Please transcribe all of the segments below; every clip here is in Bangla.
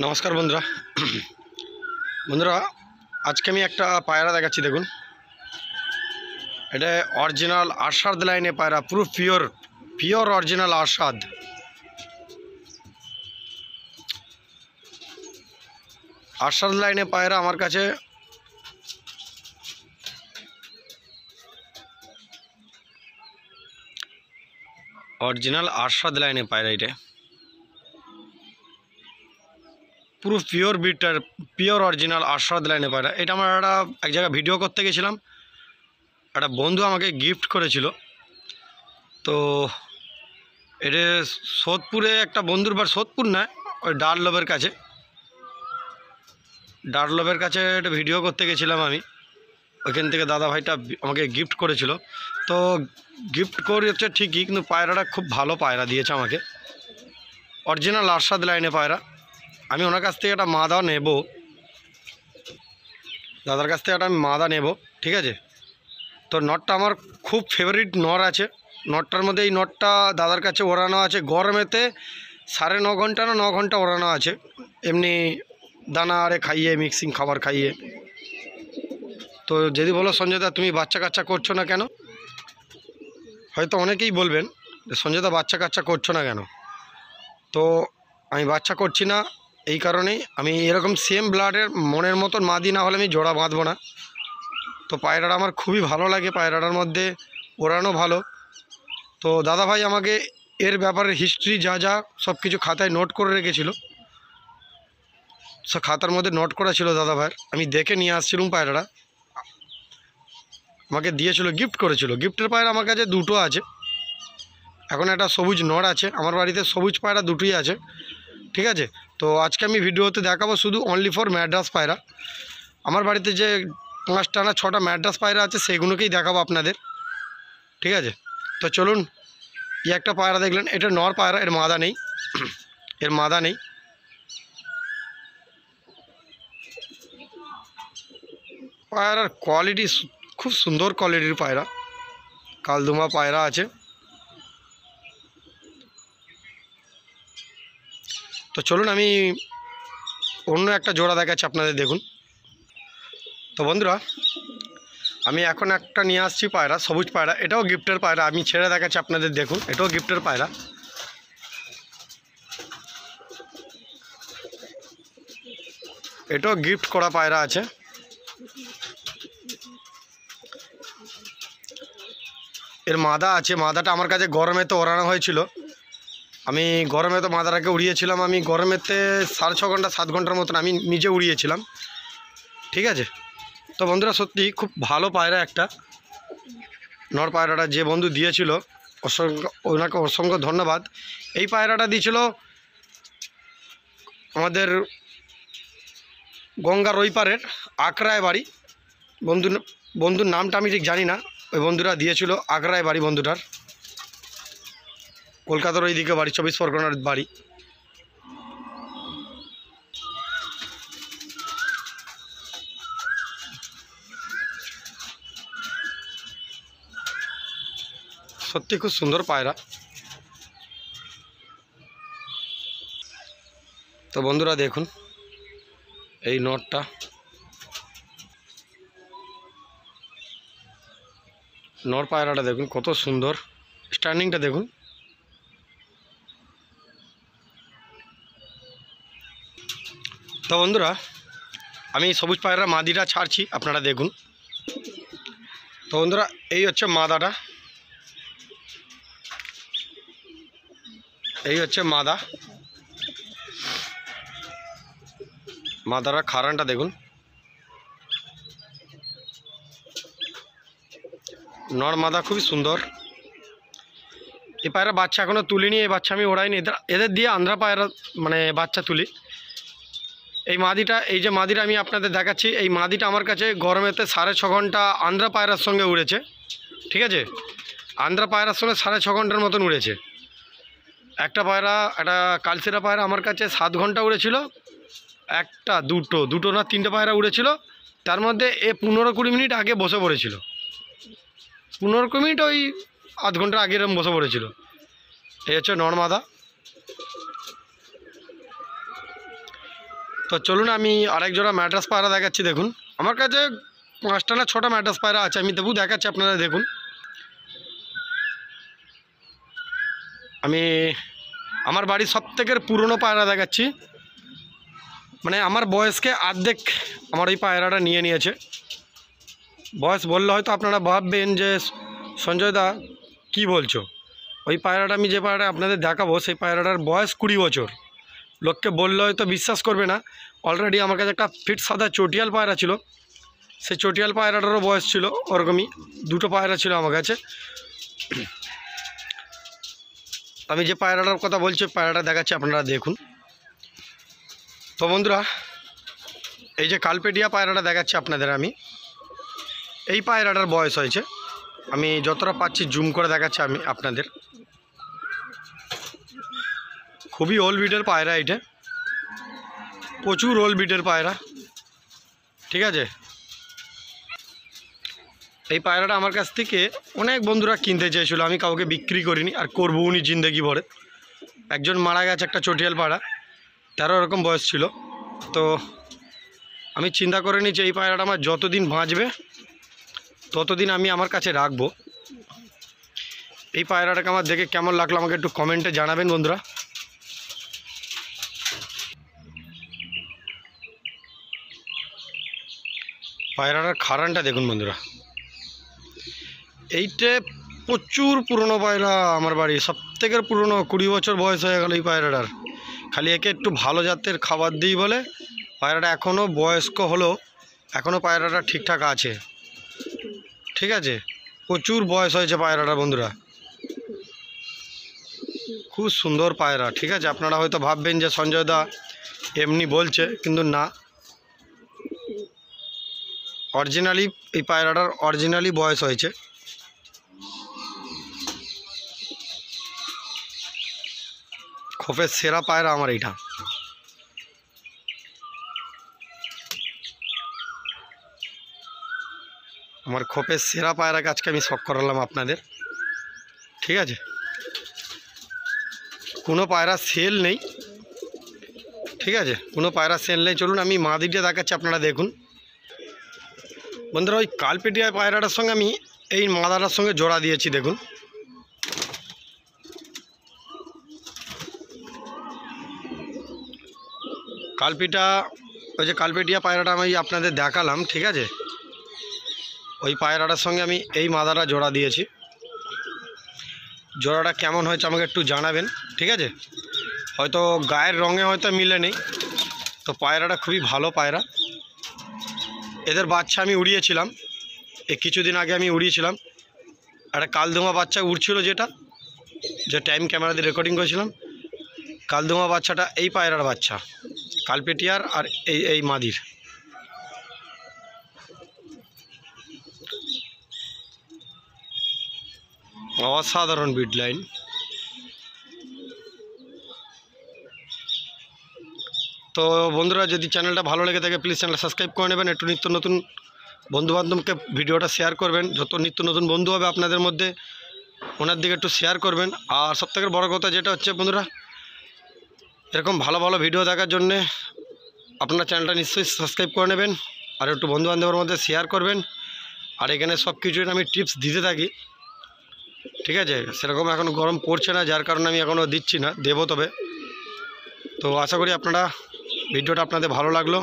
নমস্কার বন্ধুরা। বন্ধুরা আজকে আমি একটা পায়রা দেখাচ্ছি, দেখুন। এটা অরিজিনাল আরশাদ লাইনে পায়রা, পুরো পিওর অরিজিনাল আরশাদ। আরশাদ লাইনে পায়রা আমার কাছে অরিজিনাল আরশাদ লাইনে পায়রা, এটা পুরো pure bitter, pure original Arshad লাইনে পায়রা। এটা আমার এক জায়গায় ভিডিও করতে গেছিলাম, একটা বন্ধু আমাকে গিফট করেছিল। তো এটা সোদপুরে একটা বন্ধুর বাড়ি, সোদপুর না, ওই ডারলবের কাছে একটা ভিডিও করতে গেছিলাম আমি। ওইখান থেকে দাদা ভাইটা আমাকে গিফট করেছিল। তো গিফট করেছে ঠিকই, কিন্তু পায়রাটা খুব ভালো পায়রা দিয়েছে আমাকে, অরিজিনাল আরশাদ লাইনে পায়রা। আমি ওনার কাছ থেকে একটা মাদা নেব, দাদার কাছ থেকে আমি মাদা নেব, ঠিক আছে। তো নটটা আমার খুব ফেভারিট নর আছে। নটটার মধ্যে এই নটটা দাদার কাছে ওড়ানো আছে গরমেতে 9.5 ঘন্টা না 9 ঘন্টা ওড়ানো আছে, এমনি দানা আরে খাইয়ে, মিক্সিং খাবার খাইয়ে। তো যদি বলো সঞ্জয়দা তুমি বাচ্চা কাচ্চা করছো না কেন, হয়তো অনেকেই বলবেন সঞ্জয়দা বাচ্চা কাচ্চা করছো না কেন। তো আমি বাচ্চা করছি না এই কারণেই, আমি এরকম সেম ব্লাডের মনের মতন মাদি না হলে আমি জোড়া বাঁধবো না। তো পায়রাটা আমার খুবই ভালো লাগে, পায়রাটার মধ্যে ওড়ানো ভালো। তো দাদাভাই আমাকে এর ব্যাপারে হিস্ট্রি যা যা সব কিছু খাতায় নোট করে রেখেছিল, সব খাতার মধ্যে নোট করা ছিল দাদাভাইয়ের। আমি দেখে নিয়ে আসছিলাম, পায়রাটা আমাকে দিয়েছিল, গিফট করেছিল। গিফটের পায়রা আমার কাছে দুটো আছে, এখন একটা সবুজ নর আছে আমার বাড়িতে, সবুজ পায়রা দুটোই আছে, ঠিক আছে। তো আজকে আমি ভিডিওতে দেখাবো শুধু অনলি ফর ম্যাড্রাস পায়রা। আমার বাড়িতে যে 5টা না 6টা ম্যাড্রাস পায়রা আছে সেগুলোকেই দেখাবো আপনাদের, ঠিক আছে। তো চলুন, একটা পায়রা দেখলেন, এটা নর পায়রা, এর মাদা নেই, এর মাদা নেই। পায়রার কোয়ালিটি খুব সুন্দর কোয়ালিটির পায়রা, কালদুমা পায়রা আছে। তো চলুন আমি অন্য একটা জোড়া দেখাচ্ছি আপনাদের, দেখুন। তো বন্ধুরা আমি এখন একটা নিয়ে আসছি পায়রা, সবুজ পায়রা, এটাও গিফটের পায়রা। আমি ছেড়ে দেখাচ্ছি আপনাদের, দেখুন, এটাও গিফটের পায়রা। এটাও গিফট করা পায়রা আছে। এর মাদা আছে, মাদাটা আমার কাছে গরমেতে ওড়ানো হয়েছিল। আমি গরমেতে মাদাটাকে উড়িয়েছিলাম, আমি গরমেতে 6.5 ঘন্টা 7 ঘন্টার মতন আমি নিজে উড়িয়েছিলাম, ঠিক আছে। তো বন্ধুরা সত্যি খুব ভালো পায়রা একটা, নর পায়রাটা যে বন্ধু দিয়েছিল ওনাকে অসংখ্য ধন্যবাদ। এই পায়রাটা দিয়েছিল আমাদের গঙ্গার ওই পারের আগ্রায় বাড়ি। বন্ধুর নামটা আমি ঠিক জানি না, ওই বন্ধুরা দিয়েছিল, আগ্রায় বাড়ি বন্ধুটার, কলকাতার ওই দিকে বাড়ি, 24 পরগনার বাড়ি। সত্যি খুব সুন্দর পায়রা। তো বন্ধুরা দেখুন এই নটটা, নর পায়রাটা দেখুন কত সুন্দর, স্ট্যান্ডিংটা দেখুন। তো বন্ধুরা আমি সবুজ পায়রা মাদিটা ছাড়ছি, আপনারা দেখুন। তো বন্ধুরা এই হচ্ছে মাদাটা, এই হচ্ছে মাদার খারানটা দেখুন। নর মাদা খুবই সুন্দর। এই পায়রা বাচ্চা এখনও তুলিনি, এই বাচ্চা আমি ওড়াইনি, এদের দিয়ে আন্ধ্রা পায়রা মানে বাচ্চা তুলি। এই মাদিটা, এই যে মাদিটা আমি আপনাদের দেখাচ্ছি, এই মাদিটা আমার কাছে গরমেতে 6.5 ঘন্টা আন্ধ্রা পায়রার সঙ্গে উড়েছে, ঠিক আছে। আন্ধ্রা পায়রার সঙ্গে 6.5 ঘন্টার মতন উড়েছে। একটা পায়রা, একটা কালসিরা পায়রা আমার কাছে 7 ঘন্টা উড়েছিল। একটা দুটো না 3টে পায়রা উড়েছিল, তার মধ্যে 15-20 মিনিট আগে বসে পড়েছিল, 15-20 মিনিট, ওই আধ ঘন্টা আগে এরকম বসে পড়েছিল। এই হচ্ছে নর্মাদা। তো চলুন আমি আরেক জোড়া ম্যাড্রাস পায়রা দেখাচ্ছি। দেখুন আমার কাছে 5টা না 6টা ম্যাড্রাস পায়রা আছে, আমি তবু দেখাচ্ছি আপনারা দেখুন। আমি আমার বাড়ির সবথেকে পুরনো পায়রা দেখাচ্ছি, মানে আমার বয়সকে অর্ধেক আমার ওই পায়রাটা নিয়ে নিয়েছে। বয়স বললে হয়তো আপনারা ভাববেন যে সঞ্জয় দা কী বলছো, ওই পায়রাটা আমি যে পায়রাটা আপনাদের দেখাবো সেই পায়রাটার বয়স 20 বছর। লোককে বললে হয়তো বিশ্বাস করবে না। অলরেডি আমার কাছে একটা ফিট সাদা চটিয়াল পায়রা ছিল, সেই চটিয়াল পায়রাটারও বয়স ছিল ওরকমই, 2টো পায়রা ছিল আমার কাছে। আমি যে পায়রাটার কথা বলছি পায়রাটা দেখাচ্ছি আপনারা দেখুন। তো বন্ধুরা এই যে কালপেটিয়া পায়রাটা দেখাচ্ছি আপনাদের, আমি এই পায়রাটার বয়স হয়েছে, আমি যতটা পাচ্ছি জুম করে দেখাচ্ছি আমি আপনাদের। খুবই ওল্ড ব্রিডের পায়রা, এটা প্রচুর ওল্ড ব্রিডের পায়রা, ঠিক আছে। এই পায়রাটা আমার কাছ থেকে অনেক বন্ধুরা কিনতে চেয়েছিল, আমি কাউকে বিক্রি করিনি আর করবো উনি জিন্দেগি ভরে। একজন মারা গেছে একটা চটিয়াল পায়রা, তারও এরকম বয়স ছিল। তো আমি চিন্তা করে নিয়েছি এই পায়রাটা আমার যতদিন বাঁচবে ততদিন আমি আমার কাছে রাখবো। এই পায়রাটাকে আমার দেখে কেমন লাগলো আমাকে একটু কমেন্টে জানাবেন বন্ধুরা। পায়রাটার খারানটা দেখুন বন্ধুরা, এইটা প্রচুর পুরনো পায়রা আমার বাড়ি, সবথেকে পুরনো, 20 বছর বয়স হয়ে গেল এই পায়রাটার। খালি একে একটু ভালো জাতের খাবার দিই বলে পায়রাটা এখনও বয়স্ক হলেও এখনও পায়রাটা ঠিকঠাক আছে, ঠিক আছে। প্রচুর বয়স হয়েছে পায়রাটা বন্ধুরা, খুব সুন্দর পায়রা, ঠিক আছে। আপনারা হয়তো ভাববেন যে সঞ্জয় দা এমনি বলছে, কিন্তু না, অরিজিনালি এই পায়রাটার অরিজিনালি বয়স হয়েছে। খোপের সেরা পায়রা আমার এইটা। আমার খোপের সেরা পায়রা আজকে আমি শখ করালাম আপনাদের, ঠিক আছে। কোনো পায়রা সেল নেই, ঠিক আছে, কোনো পায়রা সেল নেই। চলুন আমি মাদিটা দেখাচ্ছি আপনারা দেখুন বন্ধুরা। ওই কালপেটিয়া পায়রাটার সঙ্গে আমি এই মাদাটার সঙ্গে জোড়া দিয়েছি দেখুন। ওই যে কালপেটিয়া পায়রাটা আমি আপনাদের দেখালাম, ঠিক আছে, ওই পায়রাটার সঙ্গে আমি এই মাদাটা জোড়া দিয়েছি। জোড়াটা কেমন হয়েছে আমাকে একটু জানাবেন, ঠিক আছে। হয়তো গায়ের রঙে হয়তো মিলে নেই, তো পায়রাটা খুবই ভালো পায়রা। এদের বাচ্চা আমি উড়িয়েছিলাম, কিছুদিন আগে আমি উড়িয়েছিলাম একটা কালদুমা বাচ্চা উড়ছিল, যে টাইম ক্যামেরা দিয়ে রেকর্ডিং করেছিলাম। কালদুমা বাচ্চাটা এই পায়রার বাচ্চা, কালপেটিয়ার আর এই মাদির। অসাধারণ বিট লাইন। তো বন্ধুরা যদি চ্যানেলটা ভালো লেগে থাকে প্লিজ চ্যানেলটা সাবস্ক্রাইব করে নেবেন, একটু নিত্য নতুন বন্ধুবান্ধবকে ভিডিওটা শেয়ার করবেন, যত নিত্য নতুন বন্ধু হবে আপনাদের মধ্যে ওনার দিকে একটু শেয়ার করবেন। আর সবথেকে বড় কথা যেটা হচ্ছে বন্ধুরা, এরকম ভালো ভালো ভিডিও দেখার জন্যে আপনার চ্যানেলটা নিশ্চয়ই সাবস্ক্রাইব করে নেবেন আর একটু বন্ধুবান্ধবের মধ্যে শেয়ার করবেন। আর এখানে সব কিছুর আমি টিপস দিতে থাকি, ঠিক আছে। সেরকম এখন গরম পড়ছে না, যার কারণে আমি এখনও দিচ্ছি না, দেবো তবে। তো আশা করি আপনারা ভিডিওটা আপনাদের ভালো লাগলো।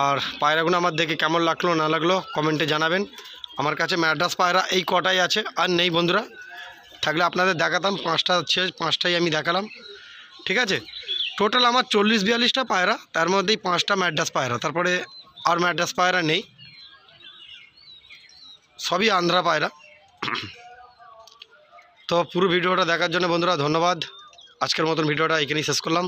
আর পায়রাগুলো আমার দেখে কেমন লাগলো না লাগলো কমেন্টে জানাবেন। আমার কাছে ম্যাড্রাস পায়রা এই কটাই আছে, আর নেই বন্ধুরা। থাকলে আপনাদের দেখাতাম, 5টা আছে, 5টাই আমি দেখালাম, ঠিক আছে। টোটাল আমার 40-42টা পায়রা, তার মধ্যেই 5টা ম্যাড্রাস পায়রা, তারপরে আর ম্যাড্রাস পায়রা নেই, সবই আন্ধ্রা পায়রা। তো পুরো ভিডিওটা দেখার জন্য বন্ধুরা ধন্যবাদ। আজকের মতন ভিডিওটা এখানেই শেষ করলাম।